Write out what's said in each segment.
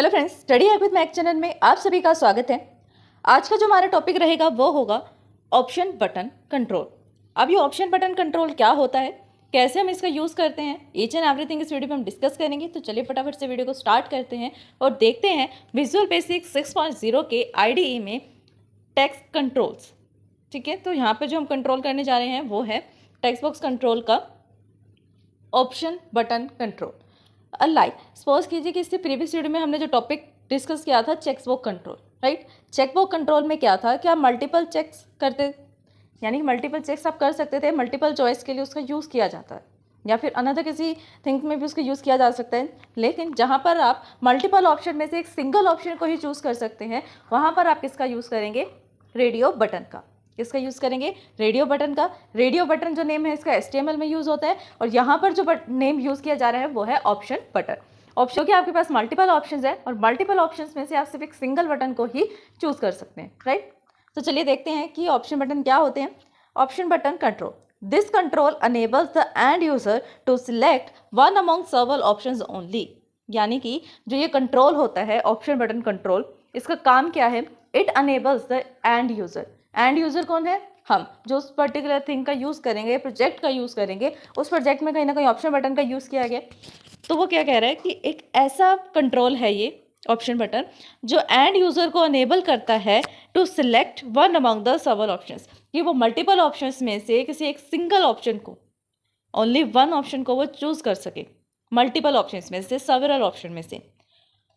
Hello friends, study hack with Mac channel में आप सभी का स्वागत है। आज का जो हमारा टॉपिक रहेगा वो होगा ऑप्शन बटन कंट्रोल। अब ये ऑप्शन बटन कंट्रोल क्या होता है, कैसे हम इसका यूज़ करते हैं, ईच एंड एवरीथिंग इस वीडियो में हम डिस्कस करेंगे। तो चलिए फटाफट से वीडियो को स्टार्ट करते हैं और देखते हैं विजुअल बेसिक 6.0 के IDE में टेक्स्ट कंट्रोल्स। ठीक है, तो यहाँ पर जो हम कंट्रोल करने जा रहे हैं वो है टेक्स्ट बॉक्स कंट्रोल का option button control. Like suppose कीजिए कि इससे प्रीवियस वीडियो में हमने जो टॉपिक डिस्कस किया था checkbox control, right. Checkbox control में क्या था कि आप मल्टीपल चेक्स करते, यानी मल्टीपल चेक्स आप कर सकते थे, मल्टीपल चॉइस के लिए उसका यूज़ किया जाता है, या फिर अनदर किसी थिंग में भी उसका यूज़ किया जा सकता है। लेकिन जहाँ पर आप मल्टीपल ऑप्शन में से एक सिंगल ऑप्शन को ही चूज़ कर सकते हैं, वहाँ पर आप किसका यूज़ करेंगे, रेडियो बटन का। किसका यूज़ करेंगे, रेडियो बटन का। रेडियो बटन जो नेम है इसका HTML में यूज़ होता है, और यहाँ पर जो नेम यूज़ किया जा रहा है वो है ऑप्शन बटन। ऑप्शन कि आपके पास मल्टीपल ऑप्शंस है और मल्टीपल ऑप्शंस में से आप सिर्फ एक सिंगल बटन को ही चूज़ कर सकते हैं, राइट। तो चलिए देखते हैं कि ऑप्शन बटन क्या होते हैं। Option button control, this control enables the end user to select one among several options only. यानी कि जो ये कंट्रोल होता है ऑप्शन बटन कंट्रोल, इसका काम क्या है, it enables the end user. And user कौन है, हम जो उस पर्टिकुलर थिंग का यूज़ करेंगे, प्रोजेक्ट का यूज़ करेंगे, उस प्रोजेक्ट में कहीं ना कहीं ऑप्शन बटन का यूज़ किया गया। तो वो क्या कह रहा है कि एक ऐसा कंट्रोल है ये ऑप्शन बटन जो एंड यूज़र को अनेबल करता है to select one among the several options, कि वो मल्टीपल ऑप्शंस में से किसी एक सिंगल ऑप्शन को, ओनली वन ऑप्शन को वो चूज़ कर सके, मल्टीपल ऑप्शंस में से, सेवरल ऑप्शन में से।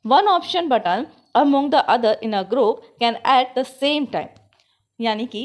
One option button among the other in a group can at the same time. यानी कि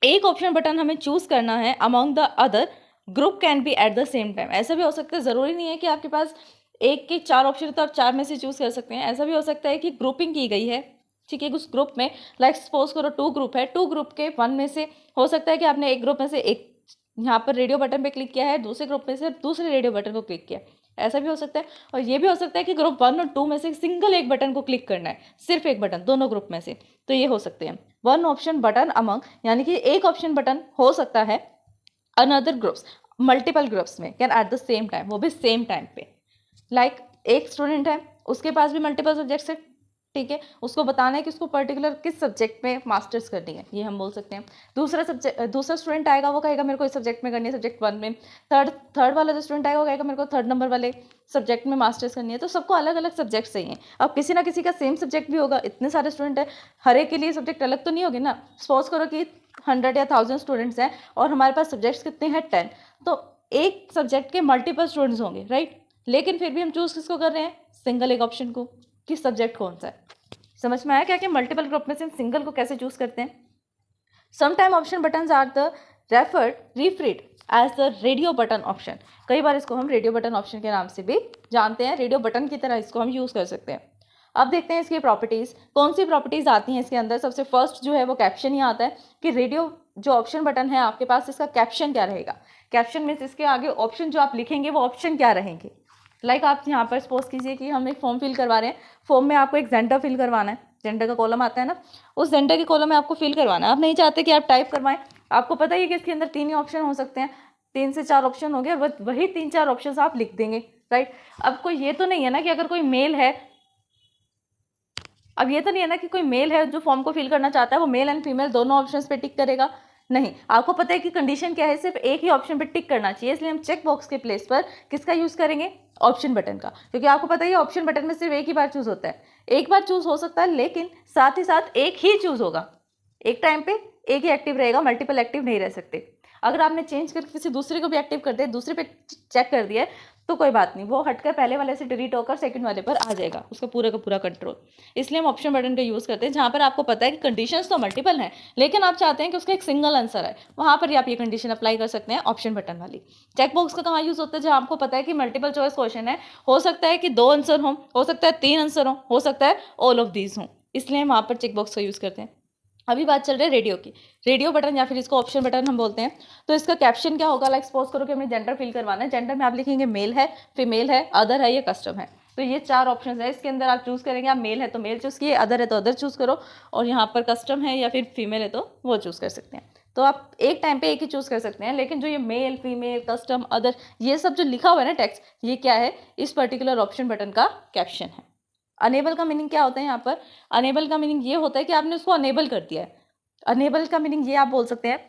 एक ऑप्शन बटन हमें चूज़ करना है among the other, group can be at the same time. ऐसा भी हो सकता है, ज़रूरी नहीं है कि आपके पास एक के चार ऑप्शन तो आप चार में से चूज़ कर सकते हैं। ऐसा भी हो सकता है कि ग्रुपिंग की गई है, ठीक है, उस ग्रुप में, लाइक सपोज करो 2 ग्रुप है, 2 ग्रुप के 1 में से हो सकता है कि आपने एक ग्रुप में से एक यहाँ पर रेडियो बटन पे क्लिक किया है, दूसरे ग्रुप में से दूसरे रेडियो बटन को क्लिक किया, ऐसा भी हो सकता है। और ये भी हो सकता है कि ग्रुप 1 और 2 में से सिंगल एक बटन को क्लिक करना है, सिर्फ एक बटन दोनों ग्रुप में से, तो ये हो सकते हैं वन ऑप्शन बटन अमंग, यानी कि एक ऑप्शन बटन हो सकता है अनदर ग्रुप्स, मल्टीपल ग्रुप्स में, can at the same time, वो भी सेम टाइम पे। लाइक एक स्टूडेंट है, उसके पास भी मल्टीपल सब्जेक्ट्स है, ठीक है, उसको बताना है कि उसको पर्टिकुलर किस सब्जेक्ट में मास्टर्स करनी है, ये हम बोल सकते हैं। दूसरा स्टूडेंट आएगा, वो कहेगा मेरे को इस सब्जेक्ट में करनी है, सब्जेक्ट 1 में। थर्ड वाला जो स्टूडेंट आएगा वो कहेगा मेरे को 3rd नंबर वाले सब्जेक्ट में मास्टर्स करनी है। तो सबको अलग अलग सब्जेक्ट चाहिए। अब किसी ना किसी का सेम सब्जेक्ट भी होगा, इतने सारे स्टूडेंट है, हर एक के लिए सब्जेक्ट अलग तो नहीं होगी ना। सपोज करो कि 100 या 1000 स्टूडेंट्स हैं और हमारे पास सब्जेक्ट्स कितने हैं, 10, तो एक सब्जेक्ट के मल्टीपल स्टूडेंट्स होंगे, राइट। लेकिन फिर भी हम चूज़ किसको कर रहे हैं, सिंगल एक ऑप्शन को, किस सब्जेक्ट कौन सा है। समझ में आया क्या कि मल्टीपल ग्रुप में से हम सिंगल को कैसे चूज करते हैं। Sometime option buttons are the referred as the radio button option. कई बार इसको हम रेडियो बटन ऑप्शन के नाम से भी जानते हैं, रेडियो बटन की तरह इसको हम यूज़ कर सकते हैं। अब देखते हैं इसकी प्रॉपर्टीज़, कौन सी प्रॉपर्टीज़ आती हैं इसके अंदर। सबसे फर्स्ट जो है वो कैप्शन ही आता है कि रेडियो जो ऑप्शन बटन है आपके पास, इसका कैप्शन क्या रहेगा। कैप्शन मीन्स इसके आगे ऑप्शन जो आप लिखेंगे वो ऑप्शन क्या रहेंगे। लाइक आप यहाँ पर सपोज कीजिए कि हम एक फॉर्म फिल करवा रहे हैं, फॉर्म में आपको एक जेंडर फिल करवाना है, जेंडर का कॉलम आता है ना, उस जेंडर के कॉलम में आपको फिल करवाना है। आप नहीं चाहते कि आप टाइप करवाएं, आपको पता ही है कि इसके अंदर 3 ही ऑप्शन हो सकते हैं, 3 से 4 ऑप्शन हो गए, और वही 3-4 ऑप्शन आप लिख देंगे, राइट। अब कोई ये तो नहीं है ना कि अगर कोई मेल है, अब ये तो नहीं है ना कि कोई मेल है जो फॉर्म को फिल करना चाहता है, वो मेल एंड फीमेल दोनों ऑप्शंस पे टिक करेगा, नहीं। आपको पता है कि कंडीशन क्या है, सिर्फ एक ही ऑप्शन पे टिक करना चाहिए, इसलिए हम चेक बॉक्स के प्लेस पर किसका यूज़ करेंगे, ऑप्शन बटन का। क्योंकि आपको पता है ऑप्शन बटन में सिर्फ एक ही बार चूज़ होता है, एक बार चूज़ हो सकता है, लेकिन साथ ही साथ एक ही चूज़ होगा, एक टाइम पे एक ही एक्टिव रहेगा, मल्टीपल एक्टिव नहीं रह सकते। अगर आपने चेंज करके किसी दूसरे को भी एक्टिव कर दिया, दूसरे पे चेक कर दिया तो कोई बात नहीं, वो हटकर पहले वाले से डिलीट होकर सेकंड वाले पर आ जाएगा उसका पूरा का पूरा कंट्रोल। इसलिए हम ऑप्शन बटन का यूज़ करते हैं जहाँ पर आपको पता है कि कंडीशंस तो मल्टीपल हैं, लेकिन आप चाहते हैं कि उसका एक सिंगल आंसर है, वहाँ पर ही आप ये कंडीशन अप्लाई कर सकते हैं ऑप्शन बटन वाली। चेक बॉक्स का कहाँ यूज़ होता है, जहाँ आपको पता है कि मल्टीपल चॉइस क्वेश्चन है, हो सकता है कि 2 आंसर हो सकता है 3 आंसर हो सकता है ऑल ऑफ दीज हों, इसलिए हम वहाँ पर चेक बॉक्स का यूज़ करते हैं। अभी बात चल रही है रेडियो की, रेडियो बटन या फिर इसको ऑप्शन बटन हम बोलते हैं। तो इसका कैप्शन क्या होगा, लाइक सपोज करो कि हमें जेंडर फिल करवाना है, जेंडर में आप लिखेंगे मेल है, फीमेल है, अदर है या कस्टम है। तो ये 4 ऑप्शन है, इसके अंदर आप चूज़ करेंगे, आप मेल है तो मेल चूज़ किए, अदर है तो अदर चूज़ करो, और यहाँ पर कस्टम है या फिर फीमेल है तो वो चूज़ कर सकते हैं। तो आप एक टाइम पे एक ही चूज़ कर सकते हैं, लेकिन जो ये मेल, फीमेल, कस्टम, अदर, ये सब जो लिखा हुआ है ना टेक्स्ट, ये क्या है, इस पर्टिकुलर ऑप्शन बटन का कैप्शन है। अनेबल का मीनिंग क्या होता है यहाँ पर? अनेबल का मीनिंग ये होता है कि आपने उसको अनेबल कर दिया है। अनेबल का मीनिंग ये आप बोल सकते हैं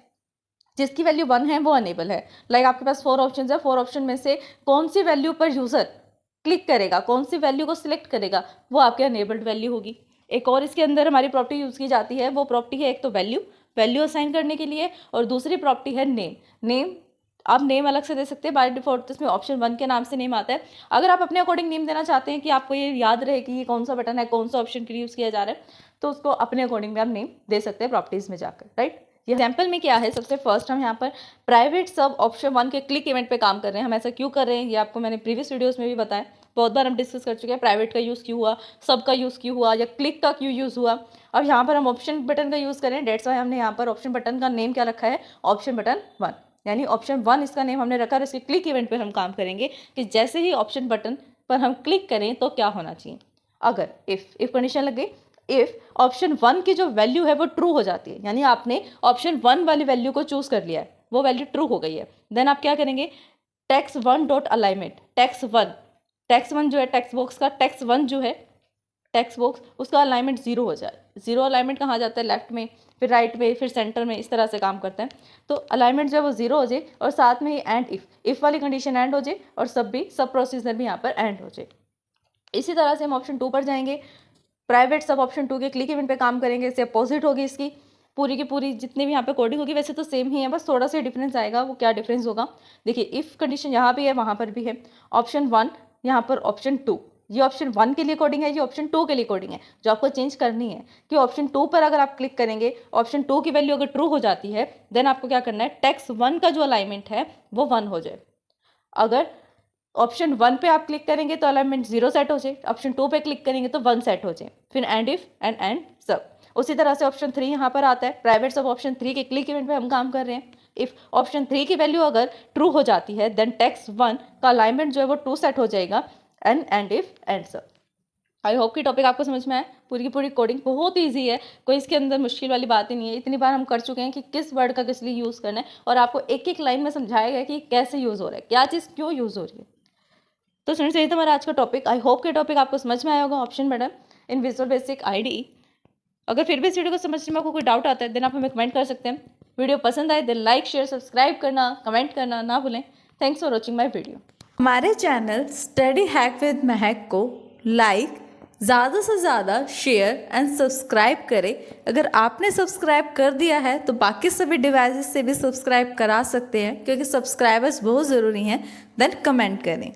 जिसकी वैल्यू 1 है वो अनेबल है। लाइक आपके पास 4 ऑप्शन है, 4 ऑप्शन में से कौन सी वैल्यू पर यूज़र क्लिक करेगा, कौन सी वैल्यू को सिलेक्ट करेगा, वो आपके अनेबल्ड वैल्यू होगी। एक और इसके अंदर हमारी प्रॉपर्टी यूज़ की जाती है, वो प्रॉपर्टी है एक तो वैल्यू असाइन करने के लिए, और दूसरी प्रॉपर्टी है नेम। आप नेम अलग से दे सकते हैं, बाय डिफॉल्ट इसमें ऑप्शन 1 के नाम से नेम आता है। अगर आप अपने अकॉर्डिंग नेम देना चाहते हैं कि आपको ये याद रहे कि ये कौन सा बटन है, कौन सा ऑप्शन के लिए यूज़ किया जा रहा है, तो उसको अपने अकॉर्डिंग भी आप नेम दे सकते हैं प्रॉपर्टीज़ में जाकर, राइट। ये एग्जाम्पल में क्या है, सबसे फर्स्ट हम यहाँ पर प्राइवेट सब ऑप्शन 1 के क्लिक इवेंट पे काम कर रहे हैं। हम ऐसा क्यों कर रहे हैं ये आपको मैंने प्रीवियस वीडियोस में भी बताया, बहुत बार हम डिस्कस कर चुके हैं। प्राइवेट का यूज़ क्यों हुआ, सब का यूज़ क्यों हुआ, या क्लिक का क्यों यूज़ हुआ। अब यहाँ पर हम ऑप्शन बटन का यूज़ करें, डेट्स वाई हमने यहाँ पर ऑप्शन बटन का नेम क्या रखा है, ऑप्शन बटन 1, यानी ऑप्शन 1 इसका नेम हमने रखा है। इसके क्लिक इवेंट पर हम काम करेंगे कि जैसे ही ऑप्शन बटन पर हम क्लिक करें तो क्या होना चाहिए। अगर इफ़ कंडीशन लग गई, इफ़ ऑप्शन 1 की जो वैल्यू है वो ट्रू हो जाती है, यानी आपने ऑप्शन 1 वाली वैल्यू को चूज़ कर लिया है, वो वैल्यू ट्रू हो गई है, देन आप क्या करेंगे, टेक्स्ट 1 डॉट अलाइनमेंट, टेक्स्ट 1 जो है टेक्स्ट बॉक्स का, टेक्स्ट 1 जो है टेक्स्ट बॉक्स, उसका अलाइनमेंट 0 हो जाए। 0 अलाइनमेंट कहाँ जाता है, लेफ्ट में, फिर राइट में, फिर सेंटर में, इस तरह से काम करता है। तो अलाइनमेंट जो है वो 0 हो जाए, और साथ में ही एंड इफ़ वाली कंडीशन एंड हो जाए, और सब प्रोसीजर भी यहाँ पर एंड हो जाए। इसी तरह से हम ऑप्शन 2 पर जाएंगे, प्राइवेट सब ऑप्शन 2 के क्लिक इवेंट पे काम करेंगे। इससे अपोजिट होगी इसकी पूरी की पूरी, जितनी भी यहाँ पे कोडिंग होगी वैसे तो सेम ही है, बस थोड़ा सा डिफरेंस आएगा। वो क्या डिफरेंस होगा, देखिए इफ़ कंडीशन यहाँ भी है वहाँ पर भी है, ऑप्शन 1 यहाँ पर ऑप्शन 2, ये ऑप्शन 1 के लिए कोडिंग है, ये ऑप्शन 2 के लिए कोडिंग है। जो आपको चेंज करनी है कि ऑप्शन 2 पर अगर आप क्लिक करेंगे, ऑप्शन 2 की वैल्यू अगर ट्रू हो जाती है, देन आपको क्या करना है, टेक्स्ट 1 का जो अलाइनमेंट है वो 1 हो जाए। अगर ऑप्शन 1 पे आप क्लिक करेंगे तो अलाइनमेंट 0 सेट हो जाए, ऑप्शन 2 पे क्लिक करेंगे तो 1 सेट हो जाए, फिर एंड इफ एंड सब। उसी तरह से ऑप्शन 3 यहाँ पर आता है, प्राइवेट सब ऑप्शन 3 के क्लिक इवेंट पे हम काम कर रहे हैं। इफ ऑप्शन 3 की वैल्यू अगर ट्रू हो जाती है, देन टेक्स्ट 1 का अलाइनमेंट जो है वो 2 सेट हो जाएगा, एंड इफ एंड सब। आई होप कि टॉपिक आपको समझ में आए। पूरी की पूरी कोडिंग बहुत ईजी है, कोई इसके अंदर मुश्किल वाली बात ही नहीं है। इतनी बार हम कर चुके हैं कि किस वर्ड का किस लिए यूज़ करना है, और आपको एक एक लाइन में समझाया गया कि कैसे यूज़ हो रहा है, क्या चीज़ क्यों यूज़ हो रही है। तो स्टूडेंट्स यही था हमारा आज का टॉपिक। आई होप कि टॉपिक आपको समझ में आया होगा, ऑप्शन बटन इन विजुअल बेसिक आईडी। अगर फिर भी इस वीडियो को समझने में आपको कोई डाउट आता है, देन आप हमें कमेंट कर सकते हैं। वीडियो पसंद आए देन लाइक शेयर सब्सक्राइब करना, कमेंट करना ना भूलें। Thanks for watching my video. हमारे चैनल स्टडी हैक विद महक को लाइक, ज़्यादा से ज़्यादा शेयर एंड सब्सक्राइब करें। अगर आपने सब्सक्राइब कर दिया है तो बाकी सभी डिवाइसेस से भी सब्सक्राइब करा सकते हैं, क्योंकि सब्सक्राइबर्स बहुत ज़रूरी हैं। देन कमेंट करें।